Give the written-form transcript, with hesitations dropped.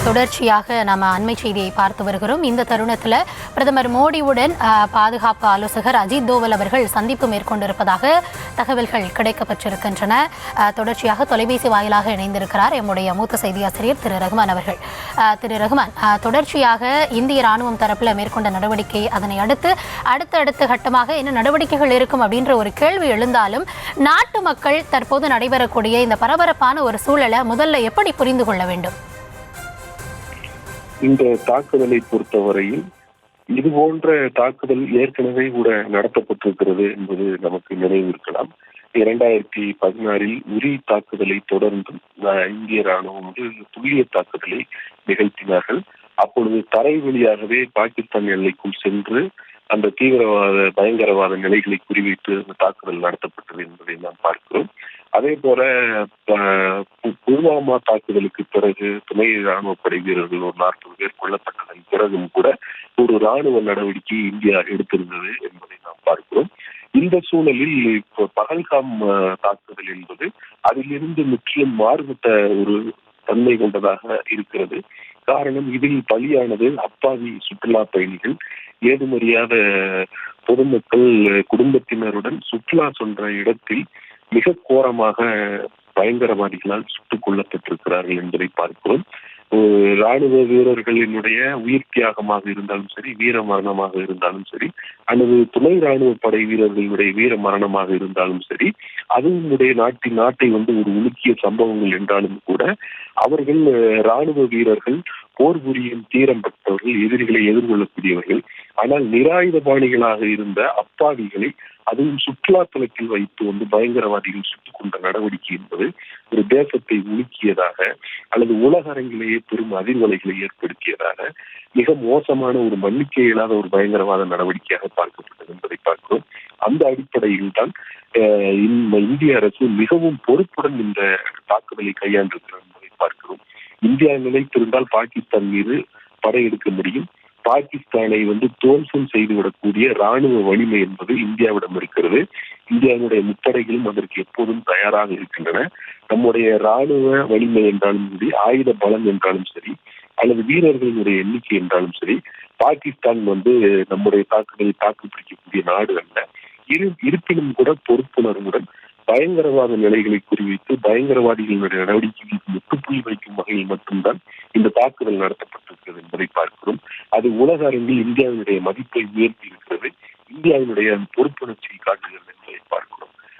தொடர்ச்சியாக நாம் அண்மை செய்தியை பார்த்து வருகிறோம். இந்த தருணத்தில் பிரதமர் மோடியுடன் பாதுகாப்பு ஆலோசகர் அஜித் தோவல் அவர்கள் சந்திப்பு மேற்கொண்டிருப்பதாக தகவல்கள் கிடைக்கப்பட்டிருக்கின்றன. தொடர்ச்சியாக தொலைபேசி வாயிலாக இணைந்திருக்கிறார் எம்முடைய மூத்த செய்தியாசிரியர் திரு ரகுமான் அவர்கள். திரு ரகுமான், தொடர்ச்சியாக இந்திய ராணுவம் தரப்பில் மேற்கொண்ட நடவடிக்கை, அதனை அடுத்து அடுத்த கட்டமாக என்ன நடவடிக்கைகள் இருக்கும் அப்படின்ற ஒரு கேள்வி எழுந்தாலும், நாட்டு மக்கள் தற்போது நடைபெறக்கூடிய இந்த பரபரப்பான ஒரு சூழலை முதல்ல எப்படி புரிந்து கொள்ள வேண்டும்? இந்த தாக்குதலை பொறுத்தவரையில் இது போன்ற தாக்குதல் ஏற்கனவே கூட நடத்தப்பட்டிருக்கிறது என்பது நமக்கு நினைவு இருக்கலாம். 2016 உரி தாக்குதலை தொடர்ந்து இந்திய ராணுவம் துல்லிய தாக்குதலை நிகழ்த்தினார்கள். அப்பொழுது தரை வழியாகவே பாகிஸ்தான் எல்லைக்குள் சென்று அந்த தீவிரவாத பயங்கரவாத நிலைகளை குறிவைத்து அந்த தாக்குதல் நடத்தப்பட்டது என்பதை நாம் பார்க்கிறோம். அதே போல புல்வாமா தாக்குதலுக்கு பிறகு துணை ராணுவ படை வீரர்கள் ஒரு 40 பேர் கொல்லப்பட்டதன் பிறகும் கூட ஒரு ராணுவ நடவடிக்கை இந்தியா எடுத்திருந்தது என்பதை நாம் பார்க்கிறோம். இந்த சூழலில் இப்போ பகல்காம் தாக்குதல் என்பது அதிலிருந்து முற்றிலும் மாறுபட்ட ஒரு தன்மை கொண்டதாக இருக்கிறது. காரணம், இதில் பலியானது அப்பாவி சுற்றுலா பயணிகள், ஏதுமறியாத பொதுமக்கள் குடும்பத்தினருடன் சுற்றுலா சென்ற இடத்தில் மிக கோரமாக பயங்கரவாதிகளால் சுட்டுக் கொல்லப்பட்டிருக்கிறார்கள் என்பதை பார்க்கிறோம். ராணுவ வீரர்களினுடைய உயிர் தியாகமாக இருந்தாலும் சரி, வீர மரணமாக இருந்தாலும் சரி, அல்லது துணை ராணுவ படை வீரர்களுடைய வீர மரணமாக இருந்தாலும் சரி, அதுவும் நாட்டை ஒரு உலுக்கிய சம்பவங்கள் என்றாலும் கூட அவர்கள் ராணுவ வீரர்கள் போர் புரியும் தீரம் பெற்றவர்கள், எதிரிகளை எதிர்கொள்ளக்கூடியவர்கள். ஆனால் நிராயுதபாணிகளாக இருந்த அப்பாவிகளை அதுவும் சுற்றுலா தலத்தில் வைத்து பயங்கரவாதிகள் சுட்டுக் கொண்ட நடவடிக்கை என்பது ஒரு தேசத்தை உலுக்கியதாக அல்லது உலக அரங்கிலேயே பெரும் அதிர்வலைகளை ஏற்படுத்தியதாக மிக மோசமான ஒரு மன்னிக்க இயலாத ஒரு பயங்கரவாத நடவடிக்கையாக பார்க்கப்பட்டது என்பதை பார்க்கிறோம். அந்த அடிப்படையில் தான் இந்திய அரசு மிகவும் பொறுப்புடன் இந்த தாக்குதலை கையாண்டிருக்கிறது என்பதை பார்க்கிறோம். இந்தியா நிலைத்திருந்தால் பாகிஸ்தான் மீது படையெடுக்க முடியும். பாகிஸ்தானை துவம்சம் செய்துவிடக்கூடிய ராணுவ வலிமை என்பது இந்தியாவிடம் இருக்கிறது. இந்தியாவுடைய முப்படைகளும் அதற்கு எப்போதும் தயாராக இருக்கின்றன. நம்முடைய ராணுவ வலிமை என்றாலும் சரி, ஆயுத பலம் என்றாலும் சரி, அல்லது வீரர்களினுடைய எண்ணிக்கை என்றாலும் சரி, பாகிஸ்தான் நம்முடைய தாக்குதலை தாக்கு பிடிக்கக்கூடிய நாடு அல்ல. இருப்பினும் கூட பொறுப்புணர்வுடன் பயங்கரவாத நிலைகளை குறிவைத்து பயங்கரவாதிகளுடைய நடவடிக்கைகளுக்கு முற்றுப்புள்ளி வைக்கும் வகையில் மட்டும்தான் இந்த தாக்குதல் நடத்தப்பட்டிருக்கிறது என்பதை பார்க்கிறோம். அது உலக அரங்கில் இந்தியாவினுடைய மதிப்பை உயர்த்தி இருக்கிறது, இந்தியாவினுடைய பொறுப்புணர்ச்சியை காட்டுகிறது என்பதை பார்க்கிறோம்.